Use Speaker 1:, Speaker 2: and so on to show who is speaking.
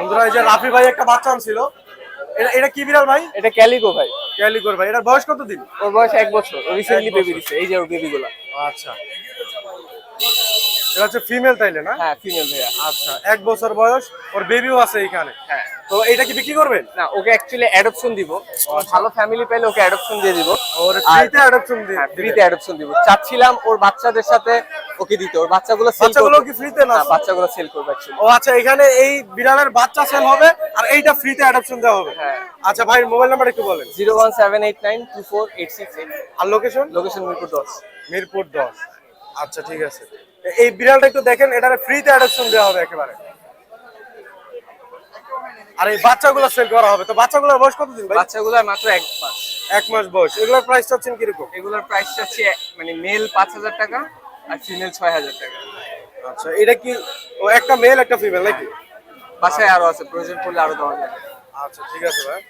Speaker 1: বন্ধুরা এই যে রাফি ভাই একটা বাচ্চা আনছিল, এটা এটা কি বিড়াল ভাই?
Speaker 2: এটা ক্যালিকো ভাই।
Speaker 1: ক্যালিকোর ভাই। এটার বয়স কত দিন?
Speaker 2: ওর বয়স 1 বছর, রিসেন্টলি
Speaker 1: 1
Speaker 2: বেবি
Speaker 1: বছর।
Speaker 2: দিছে, এই যে ওর বেবিগুলা।
Speaker 1: আচ্ছা, এটা হচ্ছে ফিমেল তাইলে না?
Speaker 2: হ্যাঁ ফিমেল ভাইয়া।
Speaker 1: আচ্ছা, 1 বছর বয়স, ওর বেবিও আছে এইখানে।
Speaker 2: হ্যাঁ।
Speaker 1: তো এটা কি বিক্রি করবেন?
Speaker 2: না, ওকে অ্যাকচুয়ালি অ্যাডপশন দিব। ভালো ফ্যামিলি পেলে ওকে অ্যাডপশন দিয়ে দিব।
Speaker 1: ওর
Speaker 2: আর
Speaker 1: ফ্রিতে অ্যাডপশন
Speaker 2: হ্যাঁ,
Speaker 1: দিবেন?
Speaker 2: ফ্রিতে অ্যাডপশন দিব। চাচ্ছিলাম ওর বাচ্চাদের সাথে ওকে দিতে, ওর বাচ্চাগুলো সেল করব।
Speaker 1: বাচ্চাগুলো কি ফ্রিতে না?
Speaker 2: হ্যাঁ, বাচ্চাগুলো সেল করব অ্যাকচুয়ালি।
Speaker 1: ও আচ্ছা, এখানে এই বিড়ালের বাচ্চা সেল হবে আর এইটা ফ্রিতে অ্যাডপশন দেওয়া হবে।
Speaker 2: হ্যাঁ।
Speaker 1: আচ্ছা ভাই, মোবাইল নাম্বার একটু বলেন।
Speaker 2: 01789248688।
Speaker 1: আর লোকেশন?
Speaker 2: লোকেশন মিরপুর 10।
Speaker 1: মিরপুর 10। আচ্ছা ঠিক আছে। এই বিড়ালটা একটু দেখেন, এটারে ফ্রিতে অ্যাডপশন দেওয়া হবে একেবারে। আর এই বাচ্চাগুলো সেল করা হবে। তো বাচ্চাগুলোর বয়স কত দিন ভাই?
Speaker 2: বাচ্চাগুলোর মাত্র 1 মাস।
Speaker 1: 1 মাস বয়স। এগুলোর প্রাইস চাচ্ছেন কিরকম?
Speaker 2: এগুলোর প্রাইস চাচ্ছি মানে মেল 5000 টাকা আর ফিমেল 6000 টাকা।
Speaker 1: আচ্ছা, এটা কি ও একটা মেল একটা ফিমেল নাকি?
Speaker 2: বাসায় আরো আছে, প্রয়োজন পড়লে আরো দেওয়া যাবে।
Speaker 1: আচ্ছা ঠিক আছে ভাই।